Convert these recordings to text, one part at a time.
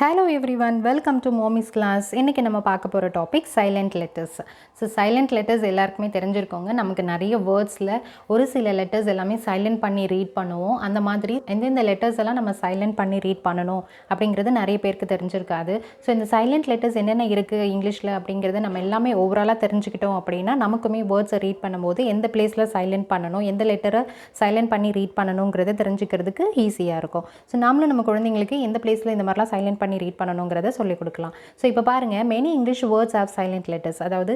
Hello everyone, welcome to Mommy's class. இன்னைக்கு நம்ம பார்க்க போற topic silent letters. So silent letters எல்லாருக்குமே தெரிஞ்சிருக்கோங்க. நமக்கு நிறைய வேர்ட்ஸில் ஒரு சில லெட்டர்ஸ் எல்லாமே சைலண்ட் பண்ணி ரீட் பண்ணுவோம். அந்த மாதிரி எந்தெந்த லெட்டர்ஸ் எல்லாம் நம்ம சைலண்ட் பண்ணி ரீட் பண்ணணும் அப்படிங்கிறது நிறைய பேருக்கு தெரிஞ்சிருக்காது. ஸோ இந்த சைலண்ட் லெட்டர்ஸ் என்னென்ன இருக்குது இங்கிலீஷில் அப்படிங்கிறத நம்ம எல்லாமே ஓவராலாக தெரிஞ்சுக்கிட்டோம் அப்படின்னா நமக்குமே வேர்ட்ஸை ரீட் பண்ணும்போது எந்த பிளேஸில் சைலண்ட் பண்ணணும், எந்த லெட்டரை சைலண்ட் பண்ணி ரீட் பண்ணணுங்கிறத தெரிஞ்சுக்கிறதுக்கு ஈஸியாக இருக்கும். ஸோ நாமளும் நம்ம குழந்தைங்களுக்கு எந்த பிளேஸில் இந்த மாதிரிலாம் சைலண்ட் பண்ணி ரீட் பண்ணணுங்கிறத சொல்லிக் கொடுக்கலாம். ஸோ இப்போ பாருங்கள், many English words have silent letters. அதாவது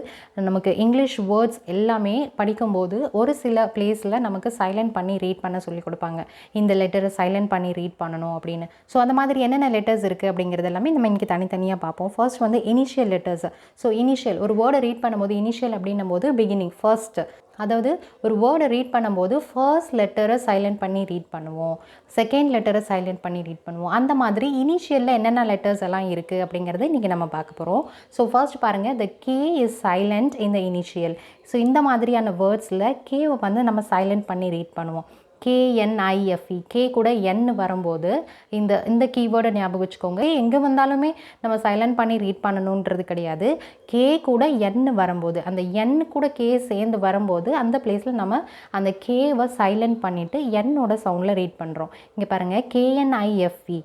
நமக்கு இங்கிலீஷ் வேர்ட்ஸ் எல்லாமே படிக்கும்போது ஒரு சில பிளேஸில் நமக்கு சைலண்ட் பண்ணி ரீட் பண்ண சொல்லிக் கொடுப்பாங்க. இந்த லெட்டரை சைலண்ட் பண்ணி ரீட் பண்ணணும் அப்படின்னு. ஸோ அந்த மாதிரி என்னென்ன லெட்டர்ஸ் இருக்குது அப்படிங்கிறது எல்லாமே நம்ம இன்றைக்கி தனித்தனியாக பார்ப்போம். ஃபர்ஸ்ட் வந்து இனிஷியல் லெட்டர்ஸ். ஸோ இனிஷியல் ஒரு வேர்டை ரீட் பண்ணும்போது இனிஷியல் அப்படின்னும் போது பிகினிங், ஃபர்ஸ்ட். அதாவது ஒரு வேர்டை ரீட் பண்ணும்போது ஃபர்ஸ்ட் லெட்டரை சைலண்ட் பண்ணி ரீட் பண்ணுவோம், செகண்ட் லெட்டரை சைலண்ட் பண்ணி ரீட் பண்ணுவோம். அந்த மாதிரி இனிஷியலில் என்னென்ன லெட்டர்ஸ் எல்லாம் இருக்குது அப்படிங்கிறத இன்றைக்கி நம்ம பார்க்க போகிறோம். ஸோ ஃபர்ஸ்ட் பாருங்கள், the K is silent in the initial. So இந்த மாதிரியான வேர்ட்ஸில் கேவை வந்து நம்ம சைலண்ட் பண்ணி ரீட் பண்ணுவோம். KNIFE, கே கூட என் வரும்போது இந்த கீவேர்டை ஞாபகம் வச்சுக்கோங்க. எங்கே வந்தாலுமே நம்ம சைலண்ட் பண்ணி ரீட் பண்ணணுன்றது கிடையாது. கே கூட என் வரும்போது, அந்த என் கூட கே சேர்ந்து வரும்போது அந்த பிளேஸில் நம்ம அந்த கேவை சைலண்ட் பண்ணிவிட்டு என்னோட சவுண்டில் ரீட் பண்ணுறோம். இங்கே பாருங்கள், KNIFE,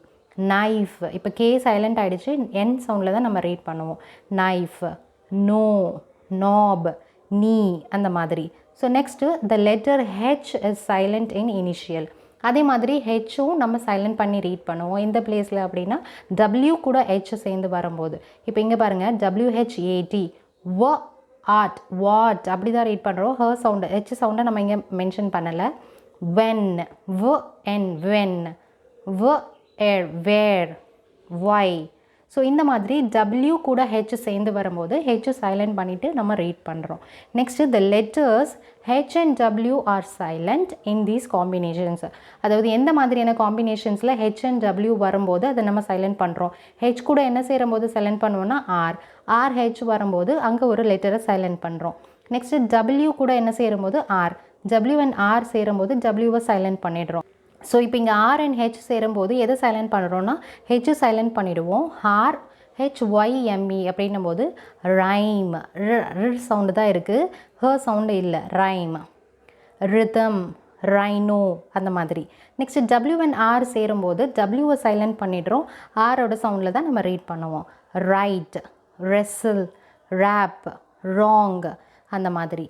நைஃப். இப்போ கே சைலண்ட் ஆகிடுச்சு, என் சவுண்டில் தான் நம்ம ரீட் பண்ணுவோம். நைஃப், நோ, நாப், நீ, அந்த மாதிரி. So next the letter H is silent in initial. அதே மாதிரி ஹெச்சும் நம்ம சைலண்ட் பண்ணி ரீட் பண்ணுவோம். இந்த பிளேஸில் அப்படின்னா டபிள்யூ கூட ஹெச் சேர்ந்து வரும்போது, இப்போ இங்கே பாருங்கள், WHAT, வ ஆட், வாட், அப்படி தான் ரீட் பண்ணுறோம். ஹ சவுண்டு, ஹெச் சவுண்டை நம்ம இங்கே மென்ஷன் பண்ணலை. வென், வ என், வென், வ ஏர், வேர், ஒய். ஸோ இந்த மாதிரி டபிள்யூ கூட ஹெச் சேர்ந்து வரும்போது ஹெச் சைலண்ட் பண்ணிவிட்டு நம்ம ரீட் பண்ணுறோம். Next the letters H and W are silent in these combinations. அதாவது எந்த மாதிரியான காம்பினேஷன்ஸில் ஹெச் அண்ட் டபிள்யூ வரும்போது அதை நம்ம சைலண்ட் பண்ணுறோம். ஹெச் கூட என்ன சேரும்போது சைலண்ட் பண்ணுவோன்னா ஆர் ஹெச் வரும்போது அங்கே ஒரு லெட்டரை சைலண்ட் பண்ணுறோம். நெக்ஸ்ட்டு டபிள்யூ கூட என்ன சேரும்போது டபிள்யூ அண்ட் ஆர் சேரும்போது டபிள்யூவை சைலண்ட் பண்ணிடுறோம். ஸோ இப்போ இங்கே ஆர் அண்ட் ஹெச் சேரும்போது எதை சைலண்ட் பண்ணுறோன்னா ஹெச் சைலண்ட் பண்ணிவிடுவோம். HYME அப்படின்னும் போது ரைம், சவுண்டு தான் இருக்குது, ஹ சவுண்டு இல்லை, ரைம். ரிதம், ரைனோ, அந்த மாதிரி. நெக்ஸ்ட்டு டபிள்யூ அண்ட் ஆர் சேரும்போது டபிள்யூவை சைலண்ட் பண்ணிடுறோம், ஆரோட சவுண்டில் தான் நம்ம ரீட் பண்ணுவோம். ரைட், ரெசில், ரேப், ராங், அந்த மாதிரி.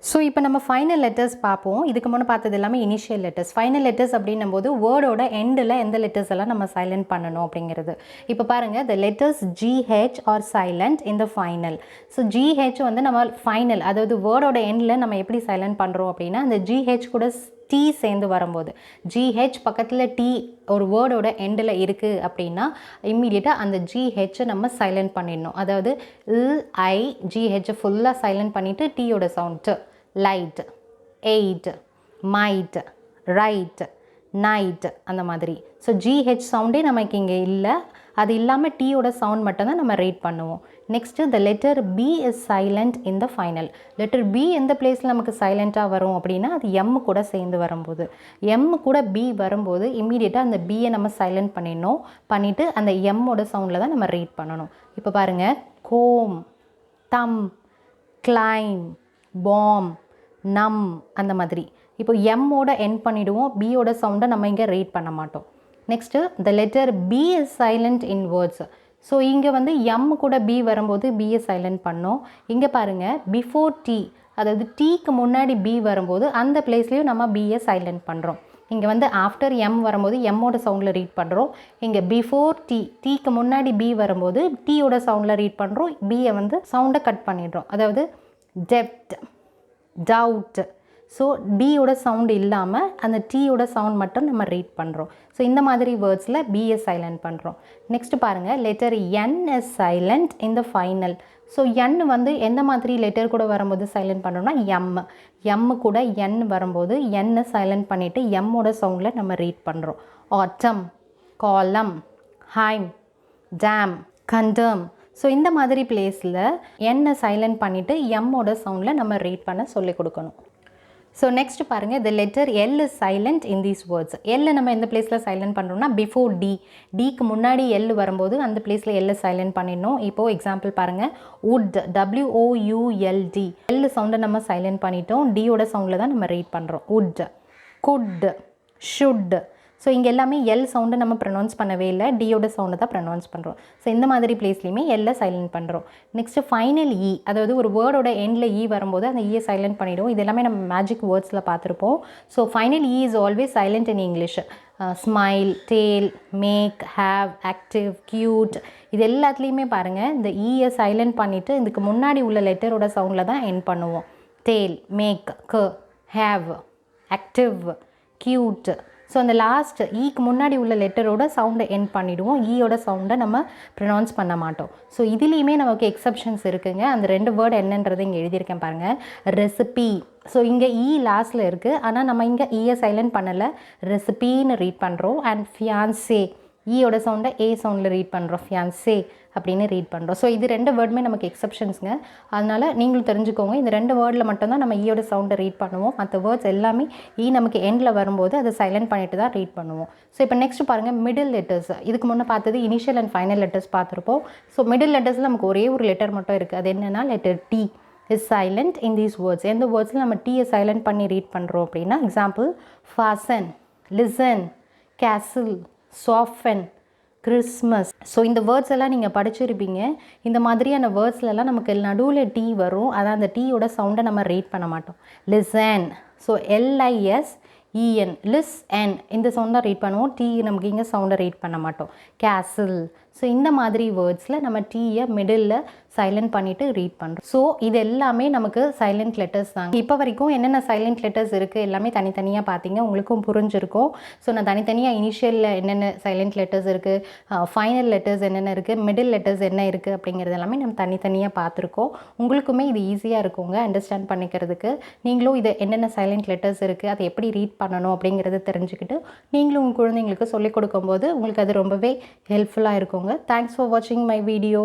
ஸோ இப்போ நம்ம ஃபைனல் லெட்டர்ஸ் பார்ப்போம். இதுக்கு முன்னே பார்த்தது எல்லாமே இனிஷியல் லெட்டர்ஸ். ஃபைனல் லெட்டர்ஸ் அப்படின்னும் போது வேர்டோட எண்டில் எந்த லெட்டர்ஸ் எல்லாம் நம்ம சைலண்ட் பண்ணணும் அப்படிங்கிறது. இப்போ பாருங்கள், the letters GH are silent in the final. So GH வந்து நம்ம ஃபைனல், அதாவது வேர்டோட எண்டில் நம்ம எப்படி சைலண்ட் பண்ணுறோம் அப்படின்னா அந்த GH கூட T சேர்ந்து வரும்போது, GH பக்கத்தில் T ஒரு வேர்டோட எண்டில் இருக்குது அப்படின்னா இம்மீடியட்டாக அந்த GH நம்ம சைலண்ட் பண்ணிடணும். அதாவது GH ஃபுல்லாக சைலண்ட் பண்ணிவிட்டு டீயோட sound, light, eight, might, right, night, அந்த மாதிரி. ஸோ GH சவுண்டே நமக்கு இங்கே இல்லை, அது இல்லாமல் டீயோட சவுண்ட் மட்டும்தான் நம்ம ரீட் பண்ணுவோம். Next the letter B is silent in the final. Letter B எந்த பிளேஸில் நமக்கு சைலண்ட்டாக வரும் அப்படின்னா அது M கூட சேர்ந்து வரும்போது, M கூட B வரும்போது இம்மீடியட்டாக அந்த Bயை நம்ம சைலண்ட் பண்ணிவிட்டு அந்த எம்மோட சவுண்டில் தான் நம்ம ரீட் பண்ணணும். இப்போ பாருங்கள், கோம், தம், கிளைம், பாம், நம், அந்த மாதிரி. இப்போ எம்மோட எண்ட் பண்ணிவிடுவோம், பியோட சவுண்டை நம்ம இங்கே ரீட் பண்ண மாட்டோம். Next the letter B is silent in words. So இங்கே வந்து எம் கூட B வரும்போது பியை சைலண்ட் பண்ணோம். இங்கே பாருங்கள், பிஃபோர் T, அதாவது டீக்கு முன்னாடி B வரும்போது அந்த பிளேஸ்லேயும் நம்ம பியை சைலண்ட் பண்ணுறோம். இங்கே வந்து ஆஃப்டர் M வரும்போது எம்மோட சவுண்டில் ரீட் பண்ணுறோம். இங்கே பிஃபோர் டீக்கு முன்னாடி B வரும்போது டீயோட சவுண்டில் ரீட் பண்ணுறோம். பியை வந்து சவுண்டை கட் பண்ணிடுறோம். அதாவது டெப்ட், டவுட். ஸோ டியோட சவுண்டு இல்லாமல் அந்த டீயோட சவுண்ட் மட்டும் நம்ம ரீட் பண்ணுறோம். ஸோ இந்த மாதிரி வேர்ட்ஸில் பியை சைலண்ட் பண்ணுறோம். நெக்ஸ்ட் பாருங்கள், letter N is silent in the final. So N வந்து எந்த மாதிரி லெட்டர் கூட வரும்போது சைலண்ட் பண்ணுறோம்னா எம் கூட N வரும்போது N சைலண்ட் பண்ணிவிட்டு எம்மோட சவுண்டில் நம்ம ரீட் பண்ணுறோம். ஆட்டம், காலம், ஹைம், டேம், கண்டம். ஸோ இந்த மாதிரி பிளேஸில் N சைலண்ட் பண்ணிவிட்டு எம்மோட சவுண்டில் நம்ம ரீட் பண்ண சொல்லிக் கொடுக்கணும். ஸோ நெக்ஸ்ட் பாருங்கள், the letter L is silent in these words. L நம்ம எந்த பிளேஸில் சைலண்ட் பண்ணுறோம்னா பிஃபோர் டி, டிக்கு முன்னாடி எல் வரும்போது அந்த பிளேஸில் எல் சைலண்ட் பண்ணிடணும். இப்போது எக்ஸாம்பிள் பாருங்கள், would, WOULD, எல் சவுண்டை நம்ம சைலண்ட் பண்ணிட்டோம், டியோட சவுண்டில் தான் நம்ம ரீட் பண்ணுறோம். would, could, should. ஸோ இங்கே எல்லாமே எல் சவுண்டை நம்ம ப்ரொனவுன்ஸ் பண்ணவே இல்லை, டியோட சவுண்டை தான் ப்ரொனவுன்ஸ் பண்ணுறோம். ஸோ இந்த மாதிரி பிளேஸ்லையுமே எல்லை சைலண்ட் பண்ணுறோம். நெக்ஸ்ட்டு ஃபைனல் இ, அதாவது ஒரு வேர்டோட எண்டில் இ வரும்போது அந்த ஈயை சைலண்ட் பண்ணிவிடும். இது எல்லாமே நம்ம மேஜிக் வேர்ட்ஸில் பார்த்துருப்போம். So final E is always silent in English. Smile, tale, make, have, active, cute, இது எல்லாத்துலேயுமே பாருங்கள் இந்த ஈயை சைலண்ட் பண்ணிவிட்டு இதுக்கு முன்னாடி உள்ள லெட்டரோட சவுண்டில் தான் எண்ட் பண்ணுவோம். Tale, make, have, active, cute. So அந்த லாஸ்ட் ஈக்கு முன்னாடி உள்ள லெட்டரோட சவுண்டை எண்ட் பண்ணிவிடுவோம், ஈயோட சவுண்டை நம்ம ப்ரொனவுன்ஸ் பண்ண மாட்டோம். ஸோ இதுலேயுமே நமக்கு எக்ஸப்ஷன்ஸ் இருக்குங்க. அந்த 2 வேர்டு என்னன்றதை இங்கே எழுதியிருக்கேன் பாருங்கள். ரெசிபி, ஸோ இங்கே ஈ லாஸ்ட்டில் இருக்குது, ஆனால் நம்ம இங்கே ஈயை சைலண்ட் பண்ணலை, ரெசிபின்னு ரீட் பண்ணுறோம். அண்ட் ஃபியான்சே, ஈயோட சவுண்டை ஏ சவுண்டில் ரீட் பண்ணுறோம், ஃபியான்சே அப்படின்னு ரீட் பண்ணுறோம். ஸோ இது 2 வேர்டுமே நமக்கு எக்ஸப்ஷன்ஸுங்க. அதனால் நீங்களும் தெரிஞ்சுக்கோங்க, இந்த 2 வேர்டில் மட்டும்தான் நம்ம ஈயோட சவுண்டை ரீட் பண்ணுவோம். மற்ற வேர்ட்ஸ் எல்லாமே ஈ நமக்கு எண்டில் வரும்போது அதை சைலண்ட் பண்ணிட்டு தான் ரீட் பண்ணுவோம். ஸோ இப்போ நெக்ஸ்ட் பாருங்கள், மிடில் லெட்டர்ஸ். இதுக்கு முன்னே பார்த்தது இனிஷியல் அண்ட் ஃபைனல் லெட்டர்ஸ் பார்த்துருப்போம். ஸோ மிடில் லெட்டர்ஸில் நமக்கு ஒரே ஒரு லெட்டர் மட்டும் இருக்குது, அது என்னென்னா letter T is silent in these words. எந்த வேர்ட்ஸில் நம்ம டீயை சைலண்ட் பண்ணி ரீட் பண்ணுறோம் அப்படின்னா, எக்ஸாம்பிள் ஃபாசன், லிசன், கேசில், சாஃபன், கிறிஸ்மஸ். ஸோ இந்த வேர்ட்ஸ் எல்லாம் நீங்கள் படிச்சிருப்பீங்க. இந்த மாதிரியான வேர்ட்ஸ்லலாம் நமக்கு நடுவில் டீ வரும், அதான் அந்த டீயோட சவுண்டை நம்ம ரீட் பண்ண மாட்டோம். லிசன், ஸோ LISEN, லிஸ்என், இந்த சவுண்ட் தான் ரீட் பண்ணுவோம், டீ நமக்கு இங்கே சவுண்டை ரீட் பண்ண மாட்டோம். கேசில், ஸோ இந்த மாதிரி வேர்ட்ஸில் நம்ம டீயை மிடில் சைலண்ட் பண்ணிவிட்டு ரீட் பண்ணுறோம். ஸோ இது எல்லாமே நமக்கு சைலண்ட் லெட்டர்ஸ் தாங்க. இப்போ வரைக்கும் என்னென்ன சைலண்ட் லெட்டர்ஸ் இருக்குது எல்லாமே தனித்தனியாக பார்த்தீங்க, உங்களுக்கும் புரிஞ்சிருக்கும். ஸோ நான் தனித்தனியாக இனிஷியலில் என்னென்ன சைலண்ட் லெட்டர்ஸ் இருக்குது, ஃபைனல் லெட்டர்ஸ் என்னென்ன இருக்குது, மிடில் லெட்டர்ஸ் என்ன இருக்குது அப்படிங்கிறது எல்லாமே நம்ம தனித்தனியாக பார்த்துருக்கோம். உங்களுக்குமே இது ஈஸியாக இருக்குங்க அண்டர்ஸ்டாண்ட் பண்ணிக்கிறதுக்கு. நீங்களும் இது என்னென்ன சைலண்ட் லெட்டர்ஸ் இருக்குது, அதை எப்படி ரீட் பண்ணணும் அப்படிங்கிறத தெரிஞ்சுக்கிட்டு நீங்களும் உங்கள் குழந்தைங்களுக்கு சொல்லிக் கொடுக்கும்போது உங்களுக்கு அது ரொம்பவே ஹெல்ப்ஃபுல்லாக இருக்குங்க. தேங்க்ஸ் ஃபார் வாட்சிங் மை வீடியோ.